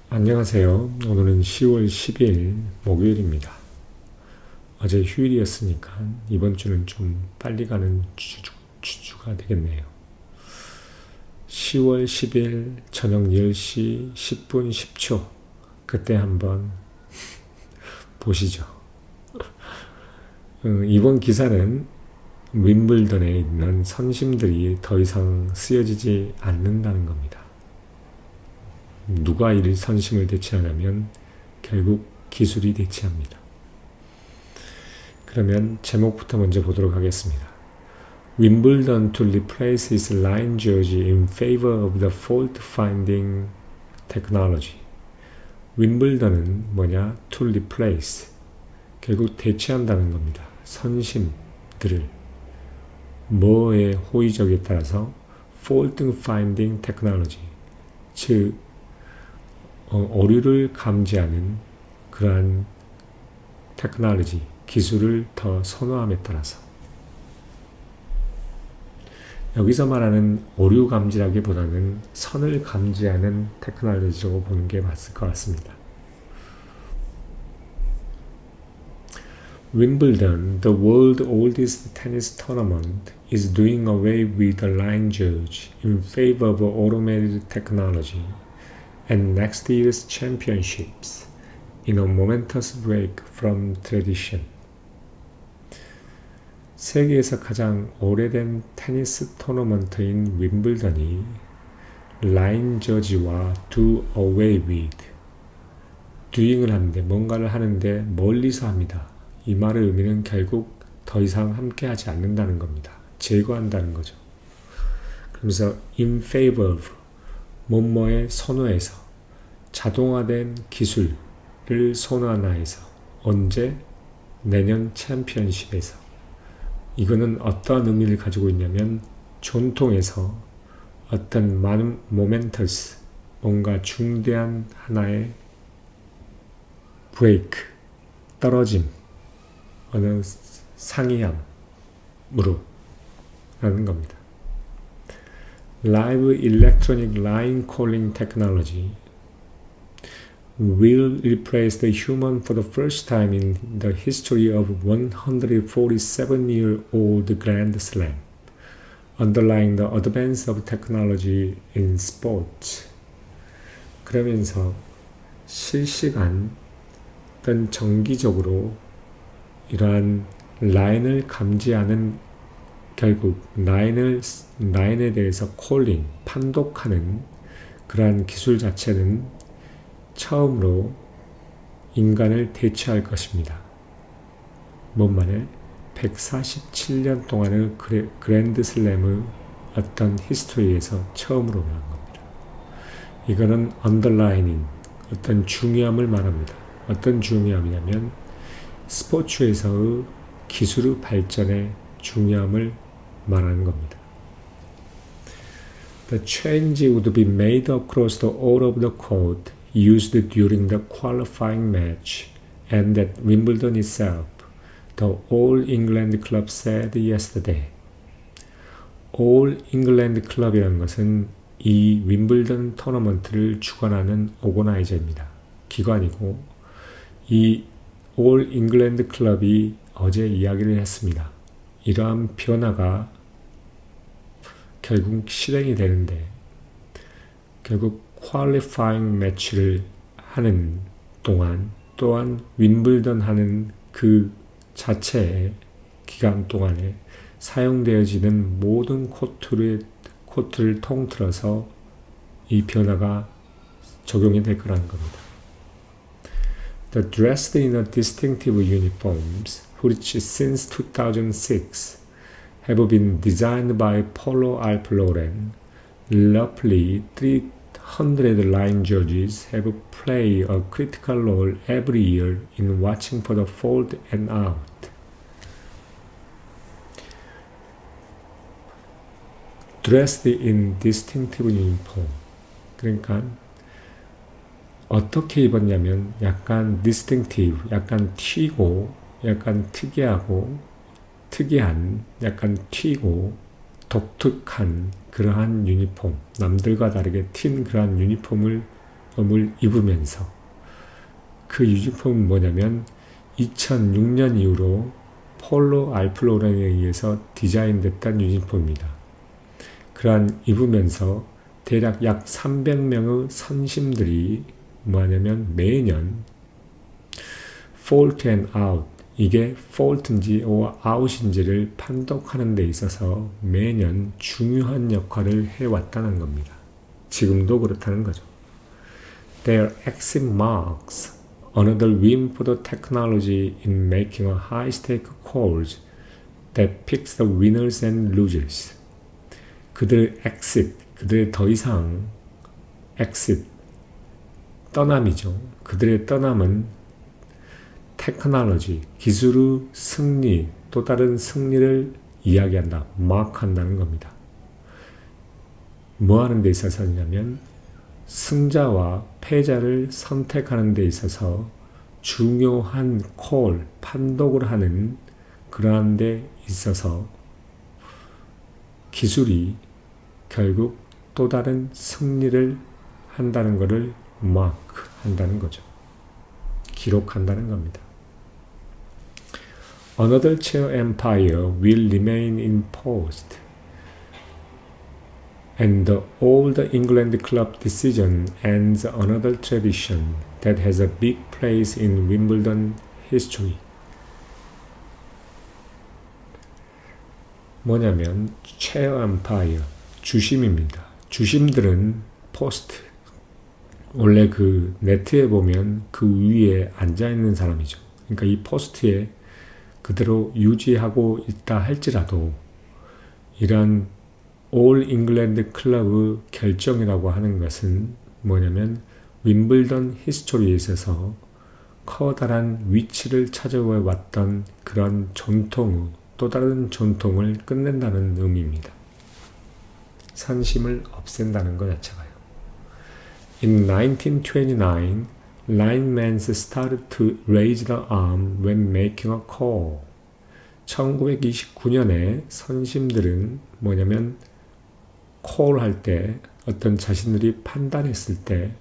안녕하세요. 오늘은 10월 12일 목요일입니다. 어제 휴일이었으니까 이번 주는 좀 빨리 가는 주가 되겠네요. 10월 10일 저녁 10시 10분 10초 그때 한번 보시죠. 이번 기사는 윈블던에 있는 선심들이 더 이상 쓰여지지 않는다는 겁니다. 누가 이 선심을 대체하냐면 결국 기술이 대체합니다. 그러면 제목부터 먼저 보도록 하겠습니다. Wimbledon to replace its line judge in favor of the fault-finding technology. 윈블던은 뭐냐? To replace. 결국 대체한다는 겁니다. 선심들을. 뭐의 호의적에 따라서? fault-finding technology. 즉 오류를 감지하는 그러한 테크놀로지, 기술을 더 선호함에 따라서 여기서 말하는 오류 감지라기보다는 선을 감지하는 테크놀로지라고 보는 게 맞을 것 같습니다. Wimbledon, the world's oldest tennis tournament, is doing away with the line judge in favor of automated technology. And next year's championships in a momentous break from tradition. 세계에서 가장 오래된 테니스 토너먼트인 윈블던이 라인 저지와 do away with, doing을 하는데 뭔가를 하는데 멀리서 합니다. 이 말의 의미는 결국 더 이상 함께하지 않는다는 겁니다. 제거한다는 거죠. 그러면서 in favor of, 뭐뭐의 선호에서 자동화된 기술을 선호하나에서 언제? 내년 챔피언십에서. 이거는 어떠한 의미를 가지고 있냐면 전통에서 어떤 많은 모멘터스, 뭔가 중대한 하나의 브레이크, 떨어짐, 어느 상이함으로 라는 겁니다. Live electronic line calling technology will replace the human for the first time in the history of 147-year-old Grand Slam, underlying the advance of technology in sport. 그러면서 실시간 또는 정기적으로 이러한 라인을 감지하는 결국 라인에 대해서 콜링, 판독하는 그러한 기술 자체는 처음으로 인간을 대체할 것입니다. 뭔 말에 147년 동안의 그랜드슬램의 어떤 히스토리에서 처음으로 말한 겁니다. 이거는 언더라이닝, 어떤 중요함을 말합니다. 어떤 중요함이냐면 스포츠에서의 기술의 발전의 중요함을 말하는 겁니다. The change would be made across the all of the court used during the qualifying match and at Wimbledon itself, the All England Club said yesterday. All England Club이라는 것은 이 윈블던 토너먼트를 주관하는 오거나이저입니다. 기관이고 이 All England Club이 어제 이야기를 했습니다. 이러한 변화가 결국 실행이 되는데 결국 퀄리파잉 매치를 하는 동안 또한 윈블던 하는 그 자체의 기간 동안에 사용되어지는 모든 코트를 통틀어서 이 변화가 적용이 될 거라는 겁니다. The dressed in a distinctive uniforms, which since 2006 have been designed by Polo Ralph Lauren, roughly 300 line judges have played a critical role every year in watching for the fault and out. Dressed in distinctive uniform. 그러니까 어떻게 입었냐면 약간 distinctive, 약간 튀고, 약간 특이하고, 특이한, 약간 튀고, 독특한 그러한 유니폼, 남들과 다르게 튄 그러한 유니폼을 유니폼을 입으면서 그 유니폼은 뭐냐면 2006년 이후로 폴로 알프로렌에 의해서 디자인됐던 유니폼입니다. 그러한 입으면서 대략 약 300명의 선심들이 뭐하냐면 매년 fault and out, 이게 fault인지 out인지를 판독하는 데 있어서 매년 중요한 역할을 해왔다는 겁니다. 지금도 그렇다는 거죠. Their exit marks another win for the technology in making a high-stake calls that picks the winners and losers. 그들의 exit, 그들의 더 이상 exit, 떠남이죠. 그들의 떠남은 테크놀로지, 기술의 승리, 또 다른 승리를 이야기한다, 마크한다는 겁니다. 뭐 하는 데 있어서냐면 승자와 패자를 선택하는 데 있어서 중요한 콜, 판독을 하는 그러한 데 있어서 기술이 결국 또 다른 승리를 한다는 것을 마크한다는 거죠. 기록한다는 겁니다. Another chair empire will remain in post, and the old England club decision ends another tradition that has a big place in Wimbledon history. 뭐냐면 chair empire, 주심입니다. 주심들은 포스트, 원래 그 네트에 보면 그 위에 앉아있는 사람이죠. 그러니까 이 포스트에 그대로 유지하고 있다 할지라도 이런 올 잉글랜드 클럽의 결정이라고 하는 것은 뭐냐면 윈블던 히스토리에 있어서 커다란 위치를 찾아왔던 그런 전통의 또 다른 전통을 끝낸다는 의미입니다. 선심을 없앤다는 것 자체가요. In 1929, linemen started to raise the arm when making a call. 1929년에 선심들은 뭐냐면 콜할 때 어떤 자신들이 판단했을 때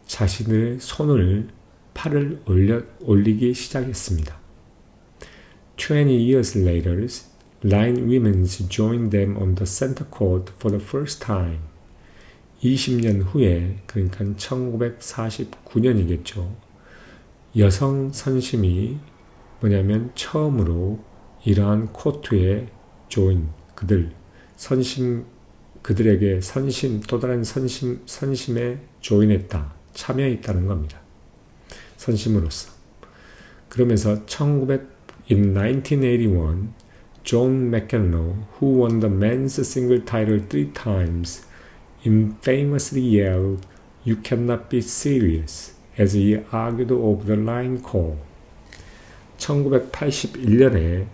자신의 손을 팔을 올리기 시작했습니다. 20 years later, line women joined them on the center court for the first time. 20년 후에, 그러니까 1949년이겠죠. 여성 선심이 뭐냐면 처음으로 이러한 코트에 그들에게 또 다른 선심에 조인했다, 참여했다는 겁니다. 선심으로서. 그러면서 in 1981, John McEnroe, who won the men's single title 3 times, infamously yelled, "You cannot be serious," as he argued over the line call. 1981년에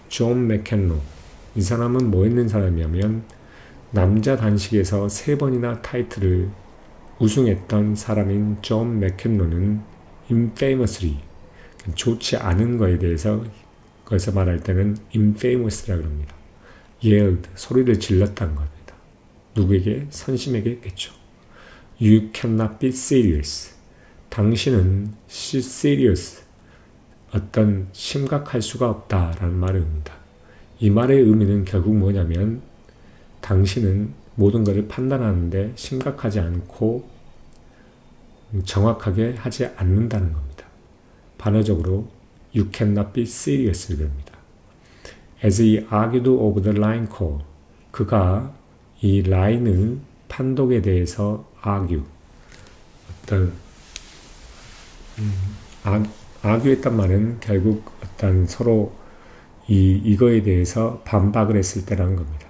존 맥켄로, 이 사람은 뭐 했는 사람이냐면 남자 단식에서 3번이나 타이틀을 우승했던 사람인 존 맥켄로는 infamously, 좋지 않은 거에 대해서 거기서 말할 때는 infamous라고 합니다. yelled, 소리를 질렀다는 겁니다. 누구에게? 선심에게 했겠죠. You cannot be serious. 당신은 serious, 어떤 심각할 수가 없다라는 말입니다. 이 말의 의미는 결국 뭐냐면 당신은 모든 것을 판단하는데 심각하지 않고 정확하게 하지 않는다는 겁니다. 반어적으로 You cannot be serious 됩니다. As he argued over the line call, 그가 이 라인의 판독에 대해서 argue, argue했단 말은 결국 어떤 서로 이거에 대해서 반박을 했을 때라는 겁니다.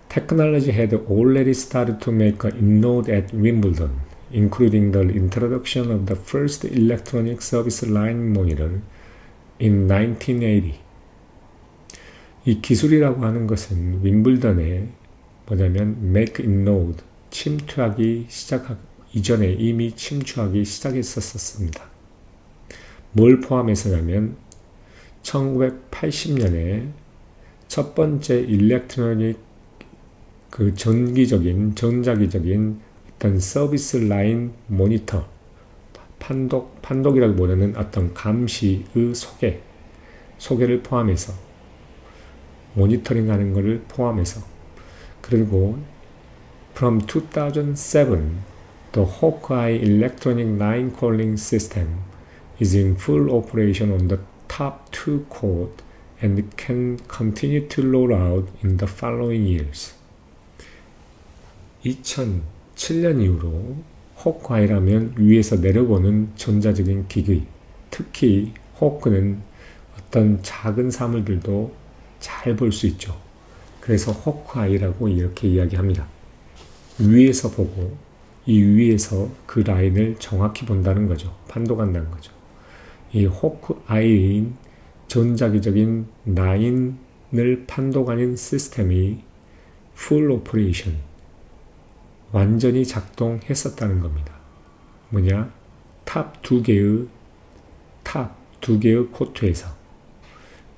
Technology had already started to make an inroad at Wimbledon, including the introduction of the first electronic service line monitor in 1980. 이 기술이라고 하는 것은 윈블던에 뭐냐면 make inroad, 침투하기 이전에 이미 침투하기 시작했었습니다. 뭘 포함해서냐면 1980년에 첫 번째 일렉트로닉 전자기적인 어떤 서비스 라인 모니터, 판독이라기보다는 어떤 감시의 소개를 포함해서 모니터링 하는 것을 포함해서. 그리고 from 2007 the Hawkeye electronic line calling system is in full operation on the top 2 code and can continue to roll out in the following years. 2007년 이후로 호크아이라면 위에서 내려보는 전자적인 기기, 특히 호크는 어떤 작은 사물들도 잘 볼 수 있죠. 그래서 호크아이라고 이렇게 이야기합니다. 위에서 보고 이 위에서 그 라인을 정확히 본다는 거죠. 판독한다는 거죠. 이 호크아이인 전자기적인 라인을 판독하는 시스템이 full operation, 완전히 작동했었다는 겁니다. 뭐냐? 탑 두 개의 코트에서,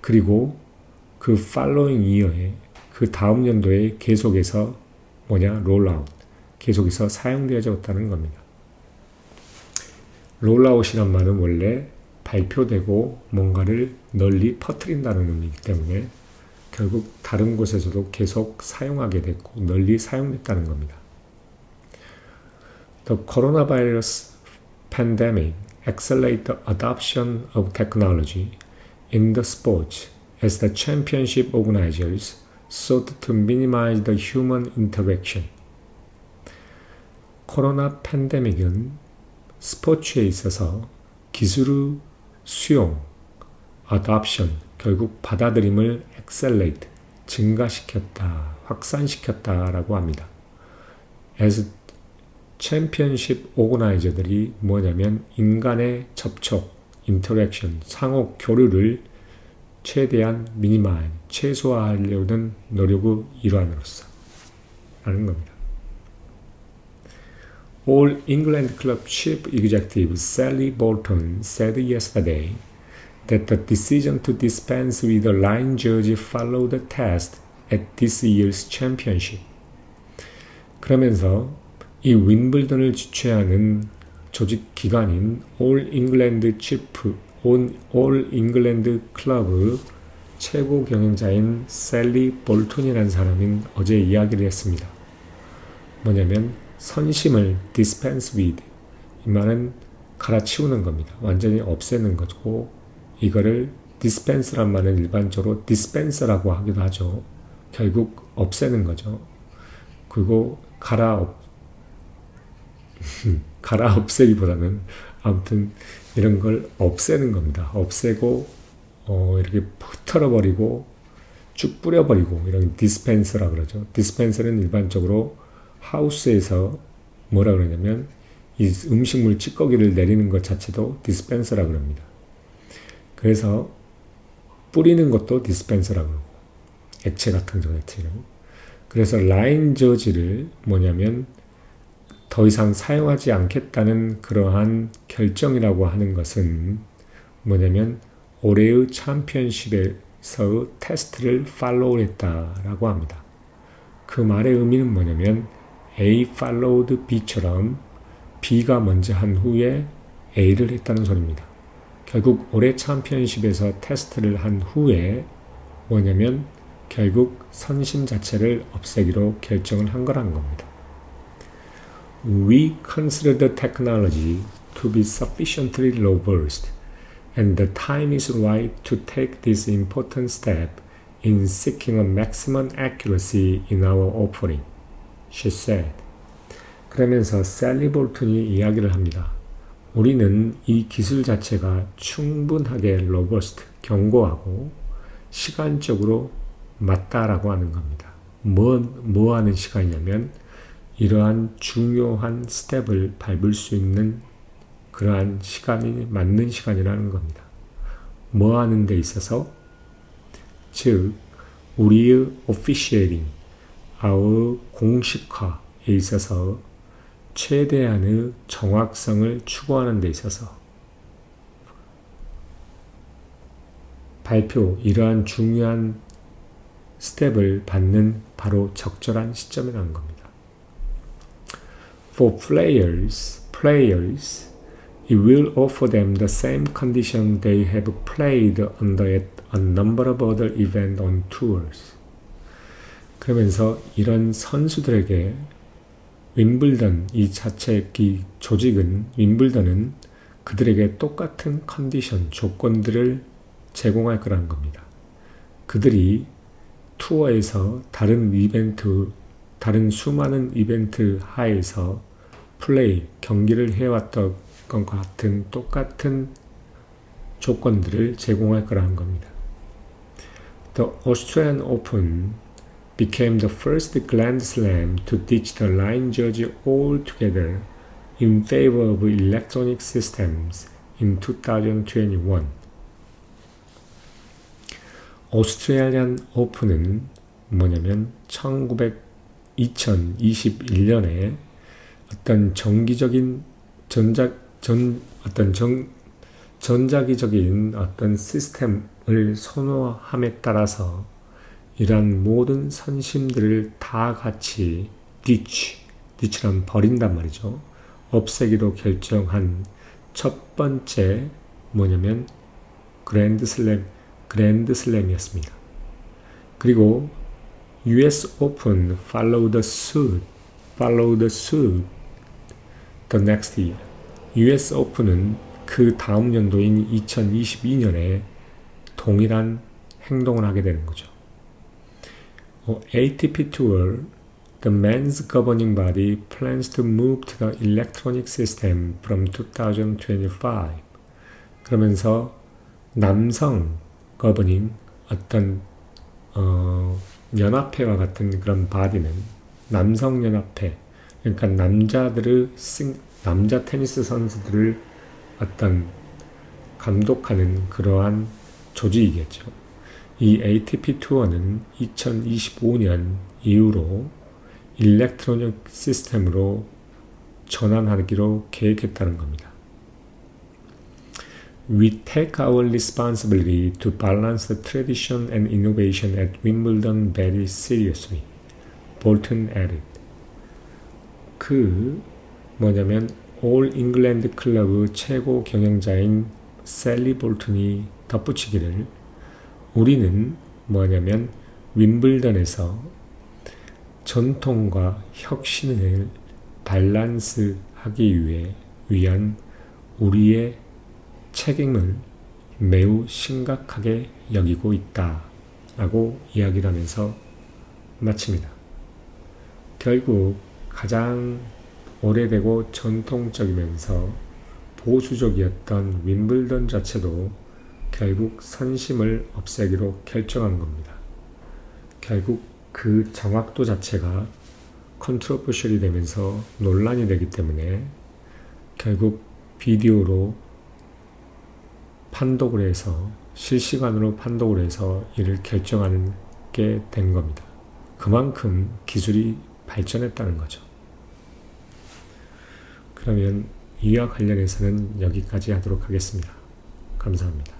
그리고 그 following year에, 그 다음 연도에 계속해서 롤아웃, 계속해서 사용되어졌다는 겁니다. 롤아웃이란 말은 원래 발표되고 뭔가를 널리 퍼뜨린다는 의미이기 때문에 결국 다른 곳에서도 계속 사용하게 됐고 널리 사용됐다는 겁니다. The coronavirus pandemic accelerated the adoption of technology in the sports as the championship organizers sought to minimize the human interaction. 코로나 팬데믹은 스포츠에 있어서 기술의 수용, adoption, 결국 받아들임을 accelerate, 증가시켰다, 확산시켰다라고 합니다. As championship organizer들이 뭐냐면 인간의 접촉, interaction, 상호 교류를 최대한 minimize, 최소화하려는 노력의 일환으로서 라는 겁니다. All England Club Chief Executive Sally Bolton said yesterday that the decision to dispense with the line judge followed the test at this year's championship. 그러면서 이 윈블던을 주최하는 조직 기관인 All England Club 최고 경영자인 셀리 볼톤이라는 사람인 어제 이야기를 했습니다. 뭐냐면 선심을 dispense with, 이 말은 갈아치우는 겁니다. 완전히 없애는 거고, 이거를 dispense란 말은 일반적으로 dispenser라고 하기도 하죠. 결국 없애는 거죠. 그리고 없애기보다는 아무튼 이런 걸 없애는 겁니다. 없애고 이렇게 흩어버리고 쭉 뿌려버리고, 이런 dispenser라고 그러죠. dispenser는 일반적으로 하우스에서 뭐라 그러냐면 이 음식물 찌꺼기를 내리는 것 자체도 dispenser라고 합니다. 그래서 뿌리는 것도 dispenser라고 그러고, 액체 같은 경우에는. 그래서 라인 저지를 뭐냐면 더 이상 사용하지 않겠다는 그러한 결정이라고 하는 것은 뭐냐면 올해의 챔피언십에서의 테스트를 팔로우 했다라고 합니다. 그 말의 의미는 뭐냐면 A followed B처럼 B가 먼저 한 후에 A를 했다는 소리입니다. 결국 올해 챔피언십에서 테스트를 한 후에 뭐냐면 결국 선심 자체를 없애기로 결정을 한 거란 겁니다. We consider the technology to be sufficiently robust, and the time is right to take this important step in seeking a maximum accuracy in our offering, she said. 그러면서 셀리 볼튼이 이야기를 합니다. 우리는 이 기술 자체가 충분하게 로버스트, 견고하고 시간적으로 맞다라고 하는 겁니다. 뭐 하는 시간이냐면 이러한 중요한 스텝을 밟을 수 있는 그러한 시간이 맞는 시간이라는 겁니다. 뭐 하는 데 있어서? 즉 우리의 officiating, our 공식화에 있어서 최대한의 정확성을 추구하는 데 있어서 이러한 중요한 스텝을 받는 바로 적절한 시점이라는 겁니다. For players, it will offer them the same condition they have played under at a number of other events on tours. 그러면서 이런 선수들에게 윈블던 이 조직은 윈블던은 그들에게 똑같은 컨디션, 조건들을 제공할 거라는 겁니다. 그들이 투어에서 다른 수많은 이벤트 하에서 경기를 해왔던 것과 같은 똑같은 조건들을 제공할 거라는 겁니다. The Australian Open became the first Grand Slam to ditch the line judge altogether in favor of electronic systems in 2021. 오스트레일리안 오픈은 뭐냐면 2021년에 어떤 전자기적인 어떤 시스템을 선호함에 따라서 이러한 모든 선심들을 다 같이 ditch란 버린단 말이죠. 없애기로 결정한 첫 번째 뭐냐면 그랜드슬램이었습니다. 그리고 US Open followed suit the next year. US Open은 그 다음 연도인 2022년에 동일한 행동을 하게 되는 거죠. ATP Tour, the men's governing body plans to move to the electronic system from 2025. 그러면서 남성 governing 어떤 연합회와 같은 그런 바디는 남성 연합회, 그러니까 남자 테니스 선수들을 어떤 감독하는 그러한 조직이겠죠. 이 ATP 투어는 2025년 이후로 일렉트로닉 시스템으로 전환하기로 계획했다는 겁니다. We take our responsibility to balance the tradition and innovation at Wimbledon very seriously. 볼튼 added. 뭐냐면 올 잉글랜드 클럽의 최고 경영자인 셀리 볼튼이 덧붙이기를 우리는 뭐냐면 윈블던에서 전통과 혁신을 밸런스하기 위한 우리의 책임을 매우 심각하게 여기고 있다 라고 이야기를 하면서 마칩니다. 결국 가장 오래되고 전통적이면서 보수적이었던 윈블던 자체도 결국 선심을 없애기로 결정한 겁니다. 결국 그 정확도 자체가 컨트로버셜이 되면서 논란이 되기 때문에 결국 비디오로 판독을 해서 실시간으로 판독을 해서 이를 결정하는 게 된 겁니다. 그만큼 기술이 발전했다는 거죠. 그러면 이와 관련해서는 여기까지 하도록 하겠습니다. 감사합니다.